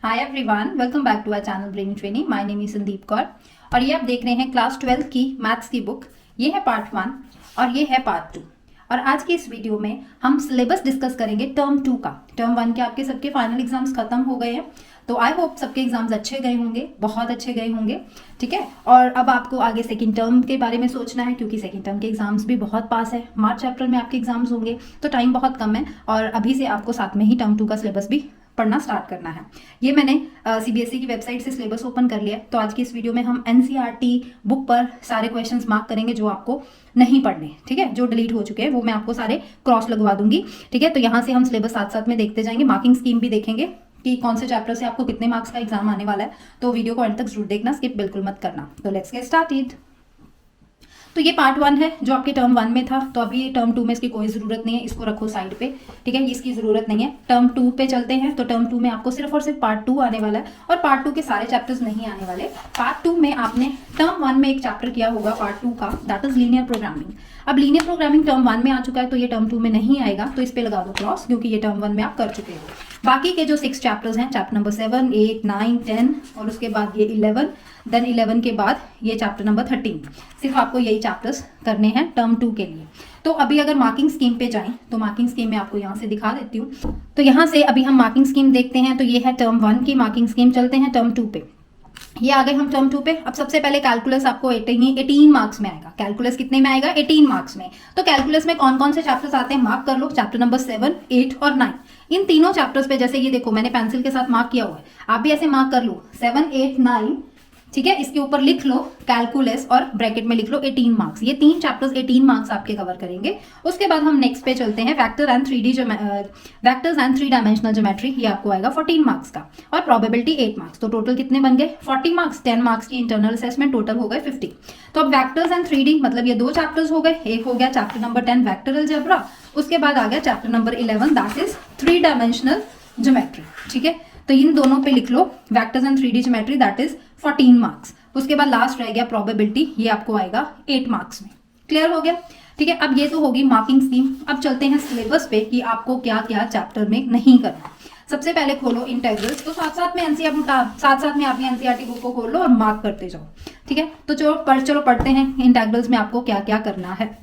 Hi everyone, welcome back to our channel brain training. My name is Sandeep Kaur और ये आप देख रहे हैं क्लास 12 की मैथ्स की बुक। ये है पार्ट 1 और ये है पार्ट 2। और आज की इस वीडियो में हम सिलेबस डिस्कस करेंगे टर्म 2 का। टर्म 1 के आपके सबके फाइनल एग्जाम्स खत्म हो गए हैं, तो आई होप सबके एग्जाम्स अच्छे गए होंगे, बहुत अच्छे गए होंगे। ठीक है, और अब आपको आगे सेकंड टर्म के बारे में सोचना है, क्योंकि सेकंड टर्म के एग्जाम्स भी बहुत पास है। मार्च अप्रैल में आपके एग्जाम्स होंगे, तो टाइम बहुत कम है और अभी से आपको साथ में ही टर्म 2 का सिलेबस भी पढ़ना स्टार्ट करना है। ये मैंने सीबीएसई की वेबसाइट से सिलेबस ओपन कर लिया है। तो आज की इस वीडियो में हम एनसीईआरटी बुक पर सारे क्वेश्चंस मार्क करेंगे जो आपको नहीं पढ़ने। ठीक है, जो डिलीट हो चुके हैं वो मैं आपको सारे क्रॉस लगवा दूंगी। ठीक है, तो यहाँ से हम सिलेबस साथ साथ में देखते जाएंगे, मार्किंग स्कीम भी देखेंगे कि कौन से चैप्टर से आपको कितने मार्क्स का एग्जाम आने वाला है। तो वीडियो को अंत तक जरूर देखना, स्किप बिल्कुल मत करना। तो लेट्स गेट स्टार्टेड। तो ये पार्ट 1 है जो आपके टर्म 1 में था, तो अभी टर्म 2 में इसकी कोई ज़रूरत नहीं है, इसको रखो साइड पे। ठीक है, इसकी ज़रूरत नहीं है। टर्म 2 पे चलते हैं। तो टर्म 2 में आपको सिर्फ और सिर्फ पार्ट 2 आने वाला है और पार्ट 2 के सारे चैप्टर्स नहीं आने वाले। पार्ट 2 में आपने टर्म 1 में एक चैप्टर किया होगा पार्ट 2 का, दैट इज लीनियर प्रोग्रामिंग। अब लीनियर प्रोग्रामिंग टर्म 1 में आ चुका है, तो ये टर्म 2 में नहीं आएगा, तो इस पे लगा दो क्रॉस, क्योंकि ये टर्म 1 में आप कर चुके हो। बाकी के जो 6 चैप्टर्स हैं, चैप्टर नंबर 7, 8, 9, 10 और उसके बाद ये 11, देन 11 के बाद ये चैप्टर नंबर 13, सिर्फ आपको यही चैप्टर्स करने हैं टर्म 2 के लिए। तो अभी अगर मार्किंग स्कीम पे जाएं, तो मार्किंग स्कीम में आपको यहाँ से दिखा देती हूँ। तो यहाँ से अभी हम मार्किंग स्कीम देखते हैं। तो ये है टर्म 1 की मार्किंग स्कीम। चलते हैं टर्म 2 पे। ये आ गए हम टर्म 2 पे। अब सबसे पहले कैलकुलस आपको 18 मार्क्स में आएगा। कैलकुलस कितने में आएगा? 18 मार्क्स में। तो कैलकुलस में कौन कौन से चैप्टर्स आते हैं मार्क कर लो। चैप्टर नंबर 7, 8 और 9, इन तीनों चैप्टर्स पे जैसे ये देखो मैंने पेंसिल के साथ मार्क किया हुआ है, आप भी ऐसे मार्क कर लो 7, 8, 9। ठीक है, इसके ऊपर लिख लो कैलकुलस और ब्रैकेट में लिख लो 18 मार्क्स। ये 3 चैप्टर्स 18 मार्क्स आपके कवर करेंगे। उसके बाद हम नेक्स्ट पे चलते हैं, वेक्टर्स एंड 3 डायमेंशनल ज्योमेट्री। ये आपको आएगा 14 मार्क्स का और प्रोबेबिलिटी 8 मार्क्स। तो टोटल कितने बन गए? 40 मार्क्स। 10 मार्क्स की इंटरनल असेसमेंट, टोटल हो गए 50। तो अब वेक्टर्स एंड 3D मतलब ये 2 चैप्टर्स हो गए। एक हो गया चैप्टर नंबर 10 वेक्टर अलजेब्रा, उसके बाद आ गया chapter number 11 that is 3 dimensional geometry. ठीक है, तो इन दोनों पे लिख लो vectors and 3D geometry that is 14 marks. उसके बाद लास्ट रह गया प्रोबेबिलिटी, ये आपको आएगा 8 मार्क्स में। क्लियर हो गया? ठीक है, अब ये तो होगी मार्किंग स्कीम। अब चलते हैं सिलेबस पे कि आपको क्या क्या चैप्टर में नहीं करना। सबसे पहले खोलो इंटेग्रल्स। तो साथ साथ में एनसीईआरटी बुक को खोल लो और मार्क करते जाओ। ठीक है, तो चलो पढ़ते हैं इंटेग्रल्स में आपको क्या क्या करना है।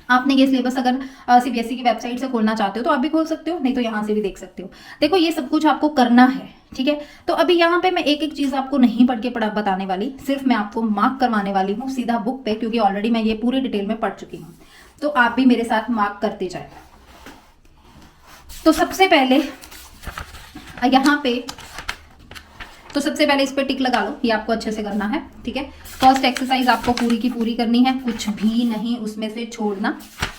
आपने ये सिलेबस अगर सीबीएसई की वेबसाइट से खोलना चाहते हो तो आप भी खोल सकते हो, नहीं तो यहाँ से भी देख सकते हो। देखो ये सब कुछ आपको करना है। ठीक है, तो अभी यहाँ पे मैं एक एक चीज आपको नहीं पढ़ के बताने वाली, सिर्फ मैं आपको मार्क करवाने वाली हूँ सीधा बुक पे, क्योंकि ऑलरेडी मैं ये पूरी डिटेल में पढ़ चुकी हूँ। तो आप भी मेरे साथ मार्क करते जाए। तो सबसे पहले यहाँ पे सबसे पहले इस पे टिक लगा लो, ये आपको अच्छे से करना है। ठीक है, फर्स्ट एक्सरसाइज आपको पूरी की पूरी करनी है, कुछ भी नहीं उसमें से छोड़ना।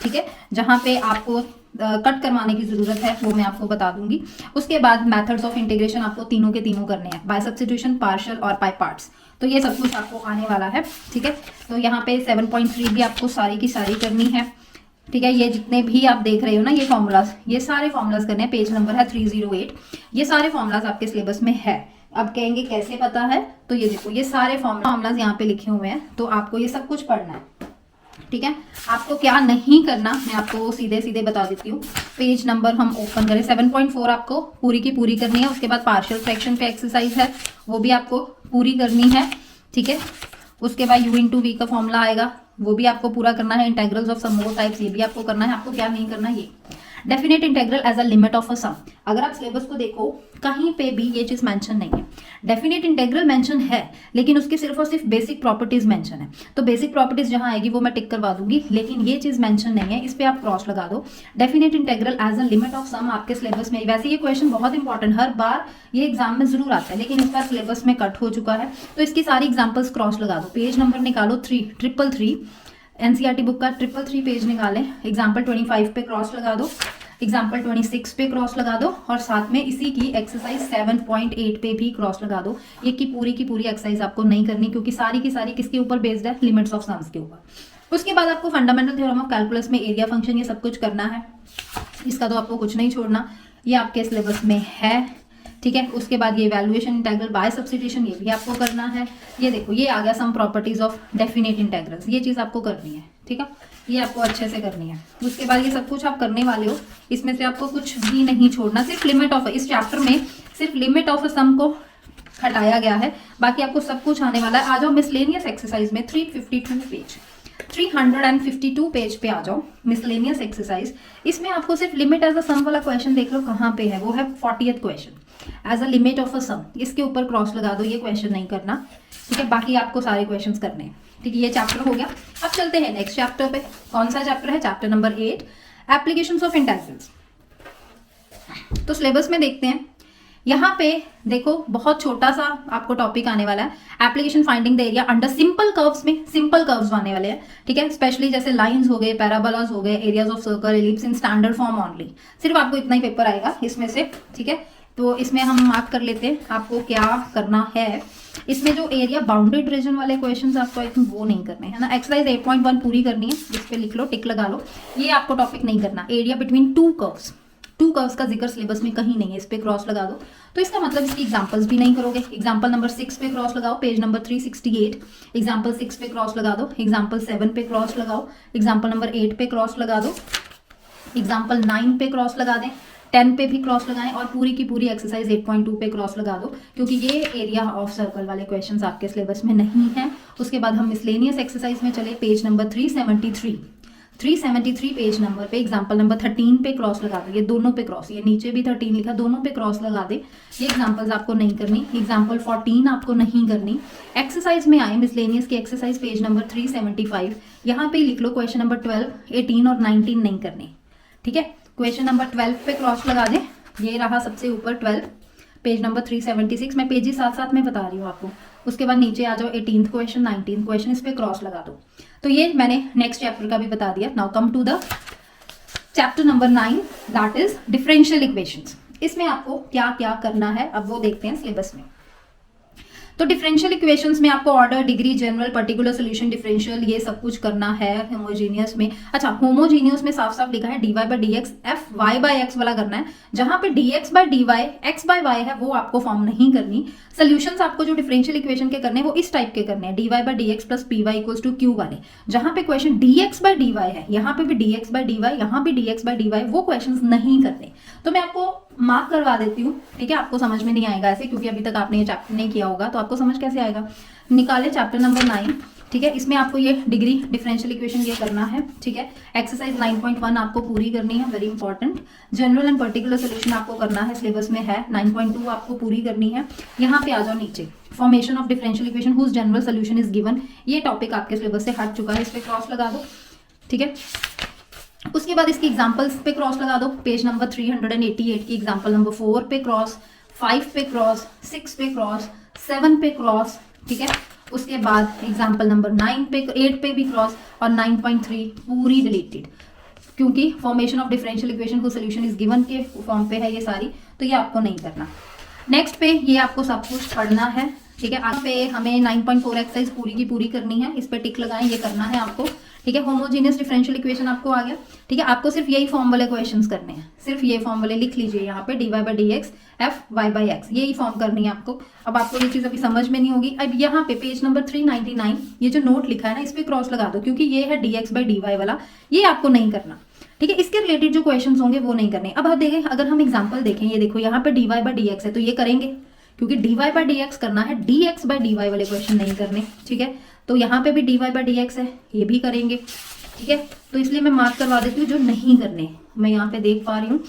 ठीक है, जहाँ पे आपको कट करवाने की जरूरत है वो मैं आपको बता दूंगी। उसके बाद मेथड्स ऑफ इंटीग्रेशन आपको तीनों के तीनों करने हैं, बाय सब्स्टिट्यूशन, पार्शियल और बाय पार्ट्स। तो ये सब कुछ आपको आने वाला है। ठीक है, तो यहाँ पे 7.3 भी आपको सारी की सारी करनी है। ठीक है, ये जितने भी आप देख रहे हो ना ये फॉर्मूलाज, ये सारे फॉर्मूलाज करने हैं। पेज नंबर है 308। ये सारे फॉर्मूलाज आपके सिलेबस में है। अब कहेंगे कैसे पता है, तो ये देखो ये सारे फॉर्मूलाज यहाँ पे लिखे हुए हैं, तो आपको ये सब कुछ पढ़ना है। ठीक है, आपको क्या नहीं करना मैं आपको सीधे सीधे बता देती हूँ। पेज नंबर हम ओपन करें, 7.4 आपको पूरी की पूरी करनी है। उसके बाद पार्शियल फ्रैक्शन पे एक्सरसाइज है, वो भी आपको पूरी करनी है। ठीक है, उसके बाद u/v का फॉर्मूला आएगा, वो भी आपको पूरा करना है। Integrals of some more types, ये भी आपको करना है। आपको क्या नहीं करना, ये definite integral as a limit of a sum. अगर आप सिलेबस को देखो कहीं पे भी ये चीज मेंशन नहीं है। डेफिनेट इंटेग्रल मेंशन है, लेकिन उसकी सिर्फ और सिर्फ बेसिक प्रॉपर्टीज मेंशन है। तो बेसिक प्रॉपर्टीज जहां आएगी वो मैं टिक करवा दूंगी, लेकिन ये चीज मेंशन नहीं है, इस पे आप क्रॉस लगा दो। Definite integral as a limit of sum आपके सिलेबस में, वैसे ये क्वेश्चन बहुत इंपॉर्टेंट, हर बार ये एग्जाम में जरूर आता है, लेकिन इस बार सिलेबस में कट हो चुका है। तो इसकी सारी एग्जाम्पल्स क्रॉस लगा दो। पेज नंबर निकालो 333 एनसीईआरटी बुक का 333 पेज निकालें। एग्जाम्पल 25 पे क्रॉस लगा दो, एग्जाम्पल 26 पे क्रॉस लगा दो और साथ में इसी की एक्सरसाइज 7.8 पे भी क्रॉस लगा दो। ये की पूरी एक्सरसाइज आपको नहीं करनी, क्योंकि सारी की सारी किसके ऊपर बेस्ड है? लिमिट्स ऑफ सम्स के ऊपर। उसके बाद आपको फंडामेंटल थ्योरम ऑफ कैलकुलस में एरिया फंक्शन ये सब कुछ करना है। इसका तो आपको कुछ नहीं छोड़ना, ये आपके सिलेबस में है। ठीक है, उसके बाद ये वैल्यूएशन इंटेग्रल बाय सब्स्टिट्यूशन, ये भी आपको करना है। ये देखो ये आ गया some properties of definite integrals, ये चीज आपको करनी है। ठीक है, ये आपको अच्छे से करनी है। उसके बाद ये सब कुछ आप करने वाले हो, इसमें से आपको कुछ भी नहीं छोड़ना, सिर्फ लिमिट ऑफ, इस चैप्टर में सिर्फ लिमिट ऑफ अ सम को हटाया गया है, बाकी आपको सब कुछ आने वाला है। आ जाओ मिसलेनियस एक्सरसाइज में 352 पेज पे आ जाओ, मिसलेनियस एक्सरसाइज। इसमें आपको सिर्फ लिमिट एज अ सम वाला क्वेश्चन देख लो कहाँ पे है, वो है 40th question, as a limit of a sum. इसके ऊपर क्रॉस लगा दो, ये क्वेश्चन नहीं करना, ठीक है। बाकी आपको सारे क्वेश्चन करने हैं, ठीक है। ये चैप्टर हो गया। अब चलते हैं नेक्स्ट चैप्टर पे। कौन सा चैप्टर है? Chapter number 8, applications of intelligence. तो सिलेबस में देखते हैं, यहाँ पे देखो बहुत छोटा सा आपको टॉपिक आने वाला है, application finding the area under simple curves में सिंपल कर्व्स आने वाले हैं, ठीक है। स्पेशली जैसे लाइंस हो गए, पैराबोलास हो गए, areas of circle, ellipse in standard form only. सिर्फ आपको इतना ही पेपर आएगा इसमें से, ठीक है। तो इसमें हम मार्क कर लेते हैं आपको क्या करना है। इसमें जो एरिया बाउंडेड रीजन वाले क्वेश्चंस आपको आई थिंक वो नहीं करने है ना। एक्सरसाइज 8.1 पूरी करनी है, इस पे लिख लो, टिक लगा लो। ये आपको टॉपिक नहीं करना। एरिया बिटवीन टू कर्व्स का जिक्र सिलेबस में कहीं नहीं है, इस पे क्रॉस लगा दो। तो इसका मतलब इसकी एग्जांपल्स भी नहीं करोगे। एग्जांपल नंबर 6 पे क्रॉस लगाओ, पेज नंबर 368। एग्जांपल 6 पे क्रॉस लगा दो, एग्जांपल 7 पे क्रॉस लगाओ, एग्जांपल नंबर 8 पे क्रॉस लगा दो, एग्जांपल 9 पे क्रॉस लगा दें, 10 पे भी क्रॉस लगाएं, और पूरी की पूरी एक्सरसाइज 8.2 पे क्रॉस लगा दो, क्योंकि ये एरिया ऑफ सर्कल वाले क्वेश्चंस आपके सिलेबस में नहीं है। उसके बाद हम मिसलेनियस एक्सरसाइज में चले, पेज नंबर 373 पेज नंबर पे एग्जांपल नंबर 13 पे क्रॉस लगा दो। ये दोनों पे क्रॉस, ये नीचे भी 13 लिखा, दोनों पे क्रॉस लगा दे। ये एग्जांपल्स आपको नहीं करनी। एग्जांपल 14 आपको नहीं करनी। एक्सरसाइज में आए, मिसलेनियस की एक्सरसाइज पेज नंबर 375, यहाँ पे लिख लो क्वेश्चन नंबर 12, 18 और 19 नहीं करनी, ठीक है। क्वेश्चन नंबर 12 पे क्रॉस लगा दे, ये रहा सबसे ऊपर 12, पेज नंबर 376। मैं पेज ही साथ साथ में बता रही हूँ आपको। उसके बाद नीचे आ जाओ 18th क्वेश्चन, 19th क्वेश्चन, इस पे क्रॉस लगा दो। तो ये मैंने नेक्स्ट चैप्टर का भी बता दिया। Now come to the chapter number 9, that is differential equations. इसमें आपको क्या क्या करना है अब वो देखते हैं सिलेबस में। तो डिफरेंशियल इक्वेशंस में आपको order, degree, general, particular solution, differential, ये सब कुछ करना है। होमोजीनियस में, अच्छा होमोजीनियस में साफ साफ लिखा है dy by d x, f y by x वाला करना है। जहां पे dx by d y, x by y है, वो आपको फॉर्म नहीं करनी। सोल्यूशंस आपको जो डिफरेंशियल इक्वेशन के करने हैं वो इस टाइप के करने हैं, dy by d x plus p y equals to q वाले। जहां पे question dx by d y है, यहाँ पे भी dx बाई डी वाई, यहाँ भी dx बाई डी वाई, वो क्वेश्चन नहीं करने। तो मैं आपको मार्क करवा देती हूँ, ठीक है। आपको समझ में नहीं आएगा ऐसे, क्योंकि अभी तक आपने ये चैप्टर नहीं किया होगा, तो आपको समझ कैसे आएगा। निकाले चैप्टर नंबर 9, ठीक है। इसमें आपको ये डिग्री, डिफरेंशियल इक्वेशन ये करना है, ठीक है। एक्सरसाइज 9.1 आपको पूरी करनी है, very important. General and particular solution आपको करना है, सिलेबस में है। 9.2 आपको पूरी करनी है। यहाँ पे आ जाओ नीचे, formation of differential equation whose general solution is given, ये टॉपिक आपके सिलेबस से हट चुका है, इस पे क्रॉस लगा दो, ठीक है। उसके बाद इसकी एग्जांपल्स पे क्रॉस लगा दो, पेज नंबर 388 की एग्जांपल नंबर 4 पे क्रॉस, 5 पे क्रॉस, 6 पे क्रॉस, 7 पे क्रॉस, ठीक है। उसके बाद एग्जांपल नंबर 9 पे, 8 पे भी क्रॉस, और 9.3 पूरी डिलीटेड, क्योंकि फॉर्मेशन ऑफ डिफरेंशियल इक्वेशन को सोल्यूशन इज गिवन के फॉर्म पे है ये सारी, तो ये आपको नहीं करना। नेक्स्ट पे ये आपको सब कुछ पढ़ना है, ठीक है। आगे पे हमें 9.4 एक्सरसाइज पूरी की पूरी करनी है, इस पे टिक लगाएं, ये करना है आपको, ठीक है। होमोजीनियस डिफरेंशियल इक्वेशन आपको आ गया, ठीक है। आपको सिर्फ यही फॉर्म वाले क्वेश्चंस करने हैं, सिर्फ ये फॉर्म वाले लिख लीजिए यहाँ पे, dy by d x, f y by x, यही फॉर्म करनी है आपको। अब आपको ये चीज अभी समझ में नहीं होगी। अब यहाँ पे पेज नंबर 399, ये जो नोट लिखा है ना, इस पे क्रॉस लगा दो, क्योंकि ये है dx बाई डी वाई वाला, ये आपको नहीं करना, ठीक है। इसके रिलेटेड जो क्वेश्चन होंगे वो नहीं करने। अब हम देखें, अगर हम एग्जाम्पल देखें, ये देखो यहाँ पे dy बाई डी एक्स है, तो ये करेंगे, क्योंकि dy बाई डी एक्स करना है, dx बाई डी वाई वाले क्वेश्चन नहीं करने, ठीक है। तो यहाँ पे भी dy बाई डी एक्स है, ये भी करेंगे, ठीक है। तो इसलिए मैं मार्क करवा देती हूँ जो नहीं करने, मैं यहाँ पे देख पा रही हूँ,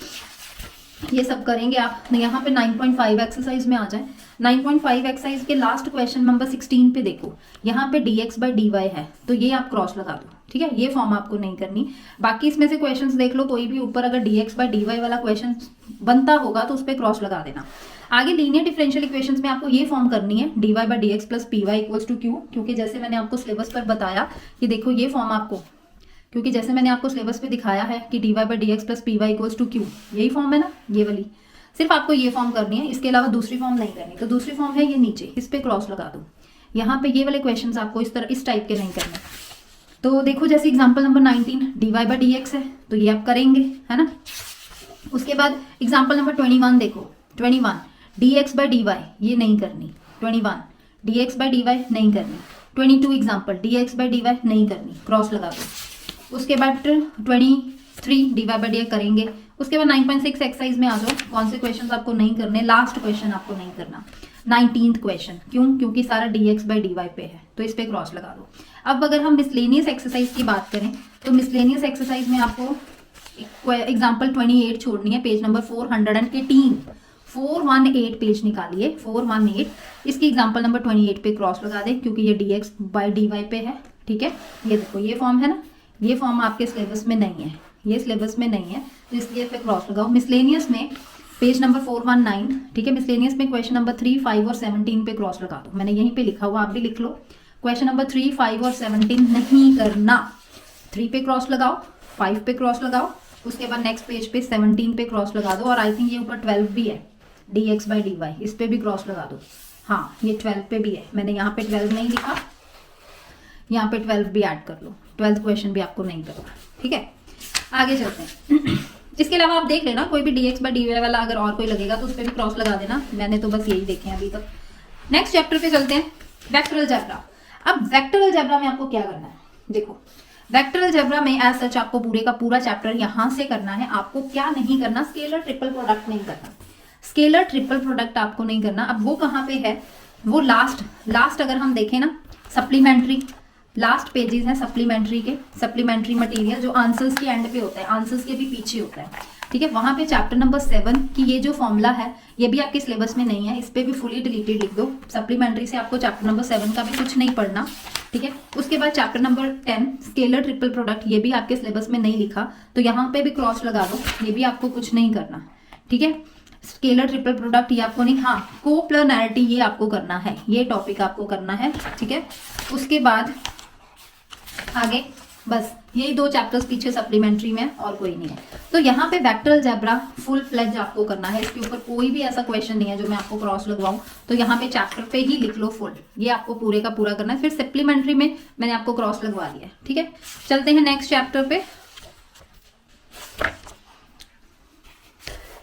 ये सब करेंगे आप। यहाँ पे 9.5 एक्सरसाइज में आ जाए। 9.5 एक्सरसाइज के लास्ट क्वेश्चन नंबर 16 पे देखो, यहाँ पे dx बाई डी वाई है, तो ये आप क्रॉस लगा दो, ठीक है। ये फॉर्म आपको नहीं करनी। बाकी इसमें से क्वेश्चंस देख लो, कोई भी ऊपर अगर dx बाई डी वाई वाला क्वेश्चन बनता होगा तो उस पर क्रॉस लगा देना। आगे लीनियर डिफरेंशियल इक्वेशंस में आपको ये फॉर्म करनी है, dy by d x plus p y equals to q, क्योंकि जैसे मैंने आपको सिलेबस पर बताया कि देखो ये फॉर्म आपको, क्योंकि जैसे मैंने आपको सिलेबस पे दिखाया है कि dy by d x plus p y equals to q, यही फॉर्म है ना, ये वाली, सिर्फ आपको ये फॉर्म करनी है, इसके अलावा दूसरी फॉर्म नहीं करनी। तो दूसरी फॉर्म है ये नीचे, इस पे क्रॉस लगा दो। यहाँ पे ये वाले क्वेश्चंस आपको इस तरह, इस टाइप के नहीं करने। तो देखो जैसे example number 19 dy by d x है, तो ये आप करेंगे, है ना। उसके बाद एग्जाम्पल नंबर 21 देखो, 21 dx बाई डी वाई, ये नहीं करनी। 21 dx बाई डी वाई नहीं करनी। 22 example dx by d y नहीं करनी, क्रॉस लगा दो। उसके बाद 23 dy बाई डी एक्स करेंगे। उसके बाद 9.6 एक्सरसाइज में आ जाओ। कौन से क्वेश्चन आपको नहीं करने, लास्ट क्वेश्चन आपको नहीं करना, 19th क्वेश्चन। क्यों? क्योंकि सारा dx बाई dy पे है, तो इस पे क्रॉस लगा दो। अब अगर हम मिसलेनियस एक्सरसाइज की बात करें तो मिसलेनियस एक्सरसाइज में आपको एग्जाम्पल 28 छोड़नी है, पेज नंबर 418 418 पेज निकालिए, 418। इसकी एग्जाम्पल नंबर 28 पे क्रॉस लगा दें, क्योंकि ये dx बाई dy पे है। ठीक है, ये देखो ये फॉर्म है ना, ये फॉर्म आपके सिलेबस में नहीं है, ये सिलेबस में नहीं है, तो इसलिए पे क्रॉस लगाओ। मिसलेनियस में पेज नंबर 419, ठीक है, मिसलेनियस में क्वेश्चन नंबर 3, 5 और 17 पे क्रॉस लगा दो। मैंने यहीं पे लिखा हुआ, आप भी लिख लो। क्वेश्चन नंबर 3, 5 और 17 नहीं करना। 3 पे क्रॉस लगाओ, 5 पे क्रॉस लगाओ, उसके बाद नेक्स्ट पेज पे 17 पे क्रॉस लगा दो। और आई थिंक ये ऊपर 12 भी है, dx बाई dy, इस पे भी क्रॉस लगा दो। हाँ, ये 12 पे भी है, मैंने यहाँ पे 12 नहीं लिखा, यहाँ पे 12 भी ऐड कर लो। 12th क्वेश्चन भी आपको नहीं करना। ठीक है, आगे चलते हैं। इसके अलावा आप देख लेना, कोई भी dx बाई dy वाला अगर और कोई लगेगा तो उस पर भी क्रॉस लगा देना। मैंने तो बस यही देखे हैं अभी तक। नेक्स्ट चैप्टर पे चलते हैं, वेक्टर अलजेब्रा। अब वेक्टर अलजेब्रा में आपको क्या करना है, देखो वेक्टर अलजेब्रा में एज सच आपको पूरे का पूरा चैप्टर यहाँ से करना है। आपको क्या नहीं करना, स्केलर ट्रिपल प्रोडक्ट नहीं करना, स्केलर ट्रिपल प्रोडक्ट आपको नहीं करना। अब वो कहाँ पे है, वो लास्ट अगर हम देखें ना, सप्लीमेंट्री लास्ट पेजेस हैं सप्लीमेंट्री के, सप्लीमेंट्री मटेरियल जो आंसर्स के एंड पे होता है, आंसर्स के भी पीछे होता है। ठीक है, वहां पे चैप्टर नंबर 7 की ये जो फॉर्मूला है ये भी आपके सिलेबस में नहीं है, इस पे भी फुली डिलीटेड लिख दो। सप्लीमेंट्री से आपको चैप्टर नंबर 7 का भी कुछ नहीं पढ़ना। ठीक है, उसके बाद chapter number 10 scalar triple product, ये भी आपके सिलेबस में नहीं लिखा, तो यहाँ पे भी क्रॉस लगा दो, ये भी आपको कुछ नहीं करना। ठीक है, स्केलर ट्रिपल प्रोडक्ट ये आपको नहीं, हाँ कोप्लानैरिटी ये आपको करना है, ये टॉपिक आपको करना है। ठीक है, उसके बाद आगे बस यही 2 चैप्टर्स पीछे सप्लीमेंट्री में, और कोई नहीं है। तो यहाँ पे वेक्टर अलजेब्रा फुल फ्लेज आपको करना है, इसके ऊपर कोई भी ऐसा क्वेश्चन नहीं है जो मैं आपको क्रॉस लगवाऊं, तो यहाँ पे चैप्टर पे ही लिख लो फुल, ये आपको पूरे का पूरा करना है। फिर सप्लीमेंट्री में मैंने आपको क्रॉस लगवा दिया है। ठीक है, चलते हैं नेक्स्ट चैप्टर पे,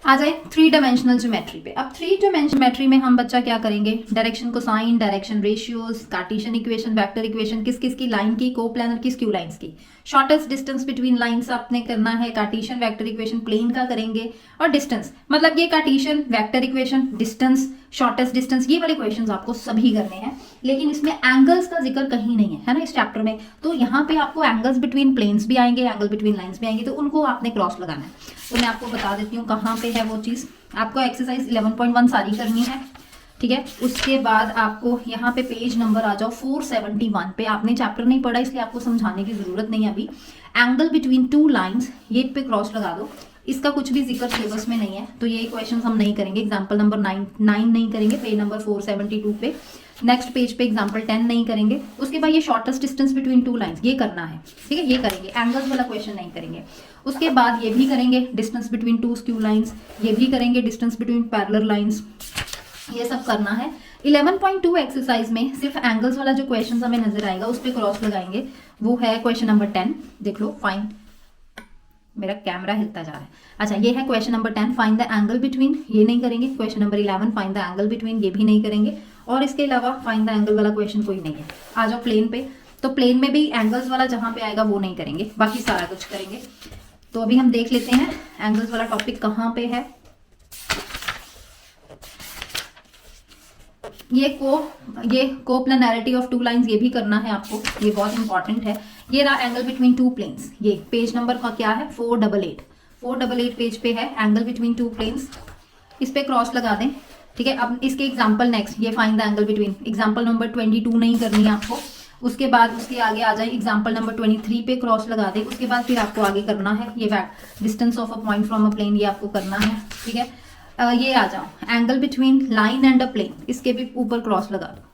आ जाए 3 डायमेंशनल ज्योमेट्री पे। अब 3 डायमेंशनल ज्योमेट्री में हम बच्चा क्या करेंगे, direction cosine, direction ratios, Cartesian equation, vector equation, किस किस की, लाइन की, कोप्लानर की, स्क्यू लाइंस की, शॉर्टेस्ट डिस्टेंस बिटवीन लाइंस आपने करना है, कार्टेशियन वेक्टर इक्वेशन प्लेन का करेंगे, और डिस्टेंस मतलब ये Cartesian vector equation, distance, shortest distance, ये वाले क्वेश्चन आपको सभी करने हैं। लेकिन इसमें एंगल्स का जिक्र कहीं नहीं है ना इस चैप्टर में, तो यहाँ पे आपको एंगल्स बिटवीन प्लेन्स भी आएंगे, एंगल बिटवीन लाइन्स भी आएंगे, तो उनको आपने क्रॉस लगाना है। तो मैं आपको बता देती हूँ कहाँ पे है वो चीज़। आपको एक्सरसाइज 11.1 सारी करनी है। ठीक है, उसके बाद आपको यहाँ पे पेज नंबर आ जाओ 471 पे। आपने चैप्टर नहीं पढ़ा इसलिए आपको समझाने की जरूरत नहीं है अभी। एंगल बिटवीन 2 लाइन्स, ये पे क्रॉस लगा दो। इसका कुछ भी जिक्र सिलेबस में नहीं है, तो ये क्वेश्चन हम नहीं करेंगे। एग्जाम्पल नंबर 9 नहीं करेंगे, पेज नंबर 472 पे। नेक्स्ट पेज पे एग्जाम्पल 10 नहीं करेंगे। उसके बाद ये शॉर्टेस्ट डिस्टेंस बिटवीन 2 लाइन्स ये करना है। ठीक है, ये करेंगे, एंगल्स वाला क्वेश्चन नहीं करेंगे। उसके बाद ये भी करेंगे डिस्टेंस बिटवीन 2 स्क्यू लाइन्स, ये भी करेंगे डिस्टेंस बिटवीन पैरेलल लाइन्स, ये सब करना है। 11.2 एक्सरसाइज में सिर्फ एंगल्स वाला जो क्वेश्चन हमें नजर आएगा उस पर क्रॉस लगाएंगे, वो है क्वेश्चन नंबर 10। देख लो, फाइन, मेरा कैमरा हिलता जा रहा है। अच्छा, ये है question number 10, find the angle between, ये नहीं करेंगे। Question number 11, find the angle between, ये भी नहीं करेंगे। और इसके अलावा फाइंड द एंगल वाला क्वेश्चन कोई नहीं है। आ जाओ प्लेन पे, तो प्लेन में भी एंगल्स वाला जहां पे आएगा वो नहीं करेंगे, बाकी सारा कुछ करेंगे। तो अभी हम देख लेते हैं एंगल्स वाला टॉपिक कहाँ पे है। ये कोप्लानैरिटी ऑफ 2 लाइंस, ये भी करना है आपको, ये बहुत इंपॉर्टेंट है। ये रहा एंगल बिटवीन 2 प्लेन्स, ये पेज नंबर का क्या है 488 पेज पे है एंगल बिटवीन 2 प्लेन्स। इस पे क्रॉस लगा दें। ठीक है, अब इसके एग्जाम्पल नेक्स्ट, ये find the angle between, example number 22 नहीं करनी है आपको। उसके बाद उसके आगे आ जाए एग्जाम्पल नंबर 23 पे क्रॉस लगा दे। उसके बाद फिर आपको आगे करना है ये distance of a point from a plane, ये आपको करना है। ठीक है, ये आ जाओ angle between line and a plane, इसके भी ऊपर क्रॉस लगा दो।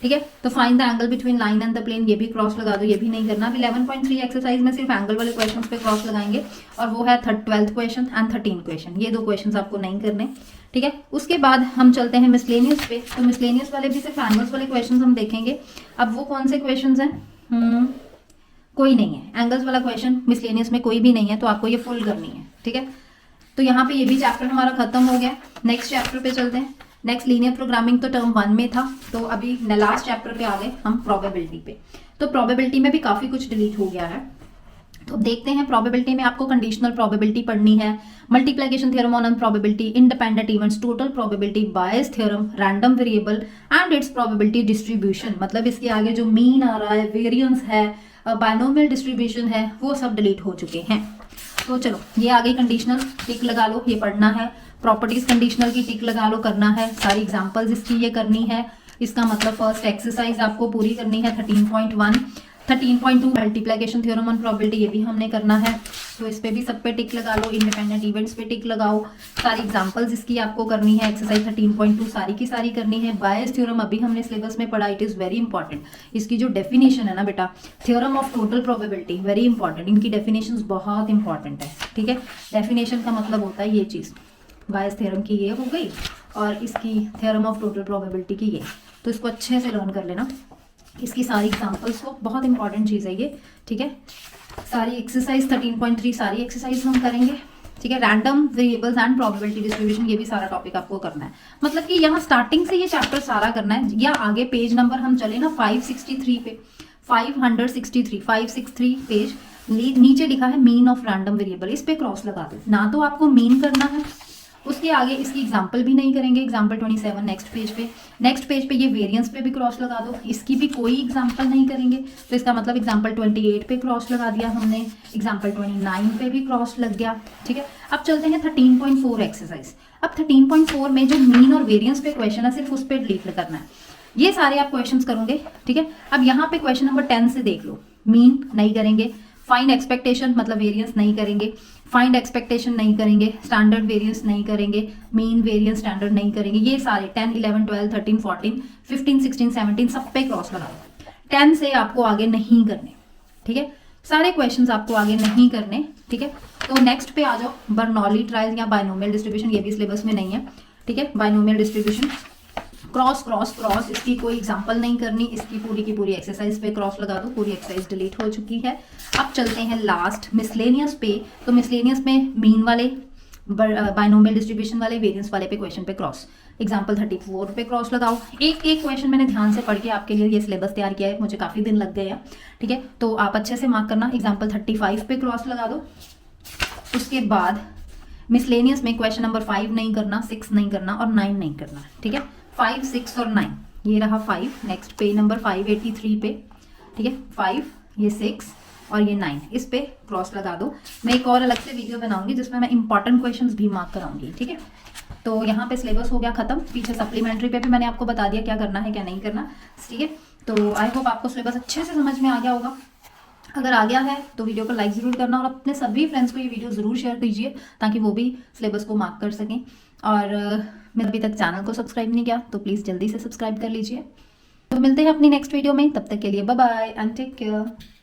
ठीक है, तो find the angle between line and the plane, ये भी क्रॉस लगा दो, ये भी नहीं करना। 11.3 एक्सरसाइज में सिर्फ एंगल वाले क्वेश्चंस पे क्रॉस लगाएंगे, और वो है 12th क्वेश्चन एंड 13 क्वेश्चन, ये 2 क्वेश्चन आपको नहीं करने। ठीक है, उसके बाद हम चलते हैं मिसलेनियस पे। तो मिसलेनियस वाले भी सिर्फ एंगल्स वाले क्वेश्चन हम देखेंगे। अब वो कौन से क्वेश्चन हैं, कोई नहीं है एंगल्स वाला क्वेश्चन मिसलेनियस में, कोई भी नहीं है, तो आपको ये फुल करनी है। ठीक है, तो यहाँ पे ये भी चैप्टर हमारा खत्म हो गया। नेक्स्ट चैप्टर पे चलते हैं। नेक्स्ट लीनियर प्रोग्रामिंग तो टर्म 1 में था, तो अभी लास्ट चैप्टर पे आ गए हम प्रोबेबिलिटी पे। तो प्रोबेबिलिटी में भी काफ़ी कुछ डिलीट हो गया है। तो देखते हैं प्रोबेबिलिटी में आपको कंडीशनल प्रोबेबिलिटी पढ़नी है, multiplication theorem on probability, independent events, total probability, bias theorem, random variable and it's probability distribution, मतलब इसके आगे जो मीन आ रहा है, वेरिएंस है, बायनोमियल डिस्ट्रीब्यूशन है, वो सब डिलीट हो चुके हैं। तो चलो ये आ गई कंडीशनल, टिक लगा लो, ये पढ़ना है। प्रॉपर्टीज कंडीशनल की टिक लगा लो, करना है। सारी एग्जांपल्स इसकी ये करनी है। इसका मतलब फर्स्ट एक्सरसाइज आपको पूरी करनी है 13.1, 13.2 मल्टीप्लिकेशन थ्योरम ऑन प्रोबेबिलिटी, ये भी हमने करना है। तो इस पे भी सब पे टिक लगा लो, इंडिपेंडेंट इवेंट्स पे टिक लगाओ। सारी एग्जांपल्स इसकी आपको करनी है। एक्सरसाइज 13.2 सारी की सारी करनी है। बायस थ्योरम अभी हमने सिलेबस में पढ़ा, इट इज वेरी इंपॉर्टेंट। इसकी जो डेफिनेशन है ना बेटा, theorem of total probability, very important. इनकी डेफिनेशन बहुत इंपॉर्टेंट है, ठीक है। डेफिनेशन का मतलब होता है ये चीज़, बायस थ्योरम की ये हो गई और इसकी थ्योरम ऑफ टोटल प्रोबेबिलिटी की ये। तो इसको अच्छे से लर्न कर लेना, इसकी सारी एग्जांपल्स को, बहुत इंपॉर्टेंट चीज़ है ये, ठीक है। सारी एक्सरसाइज 13.3 सारी एक्सरसाइज हम करेंगे, ठीक है। Random variables and probability distribution, ये भी सारा टॉपिक आपको करना है। मतलब कि यहाँ स्टार्टिंग से ये चैप्टर सारा करना है, या आगे पेज नंबर हम चले ना 563 पे, 563 पेज नीचे लिखा है मीन ऑफ रैंडम वेरिएबल, इस पे क्रॉस लगा दो। ना तो आपको मीन करना है, उसके आगे इसकी एग्जाम्पल भी नहीं करेंगे। एग्जाम्पल 27 नेक्स्ट पेज पे ये वेरिएंस पे भी क्रॉस लगा दो, इसकी भी कोई एग्जाम्पल नहीं करेंगे। तो इसका मतलब एग्जाम्पल 28 पे क्रॉस लगा दिया हमने, एग्जाम्पल 29 पे भी क्रॉस लग गया, ठीक है। अब चलते हैं 13.4 एक्सरसाइज। अब 13.4 में जो मीन और वेरियंस पे क्वेश्चन है, सिर्फ उस पर डिलीट करना है। ये सारे आप क्वेश्चन करोगे, ठीक है। अब यहाँ पे क्वेश्चन नंबर 10 से देख लो, मीन नहीं करेंगे, फाइंड एक्सपेक्टेशन मतलब वेरिएंस नहीं करेंगे, फाइंड एक्सपेक्टेशन नहीं करेंगे, स्टैंडर्ड वेरिएंस नहीं करेंगे, मीन वेरिएंस स्टैंडर्ड नहीं करेंगे। ये सारे 10, 11, 12, 13, 14, 15, 16, 17 सब पे क्रॉस लगाओ। 10 से आपको आगे नहीं करने, ठीक है। सारे क्वेश्चंस आपको आगे नहीं करने, ठीक है। तो नेक्स्ट पे आ जाओ, बर्नौली ट्रायल्स या बायनोमियल डिस्ट्रीब्यूशन, ये भी सिलेबस में नहीं है, ठीक है। Binomial distribution cross cross cross, इसकी कोई एग्जांपल नहीं करनी, इसकी पूरी की पूरी एक्सरसाइज पे क्रॉस लगा दो, पूरी एक्सरसाइज डिलीट हो चुकी है। अब चलते हैं लास्ट मिसलेनियस पे। तो मिसलेनियस में मीन वाले, बायनोमियल डिस्ट्रीब्यूशन वाले, वेरिएंस वाले पे क्वेश्चन पे क्रॉस, एग्जांपल 34 पे क्रॉस लगाओ। एक एक क्वेश्चन मैंने ध्यान से पढ़ के आपके लिए ये सिलेबस तैयार किया है, मुझे काफ़ी दिन लग गए हैं, ठीक है। तो आप अच्छे से मार्क करना। एग्जाम्पल 35 पे क्रॉस लगा दो। उसके बाद मिसलेनियस में क्वेश्चन नंबर 5 नहीं करना, 6 नहीं करना और 9 नहीं करना, ठीक है। 5, 6 और 9, ये रहा 5। नेक्स्ट पेज नंबर 583 पे, ठीक है। 5, ये 6 और ये 9, इस पे क्रॉस लगा दो। मैं एक और अलग से वीडियो बनाऊंगी जिसमें मैं इंपॉर्टेंट क्वेश्चंस भी मार्क कराऊंगी, ठीक है। तो यहाँ पे सिलेबस हो गया खत्म। पीछे सप्लीमेंट्री पे भी मैंने आपको बता दिया क्या करना है क्या नहीं करना, ठीक है। तो आई होप आपको सिलेबस अच्छे से समझ में आ गया होगा। अगर आ गया है तो वीडियो को लाइक ज़रूर करना और अपने सभी फ्रेंड्स को ये वीडियो ज़रूर शेयर कीजिए ताकि वो भी सिलेबस को मार्क कर सकें। और मैं अभी तक चैनल को सब्सक्राइब नहीं किया तो प्लीज़ जल्दी से सब्सक्राइब कर लीजिए। तो मिलते हैं अपनी नेक्स्ट वीडियो में, तब तक के लिए bye bye and take care.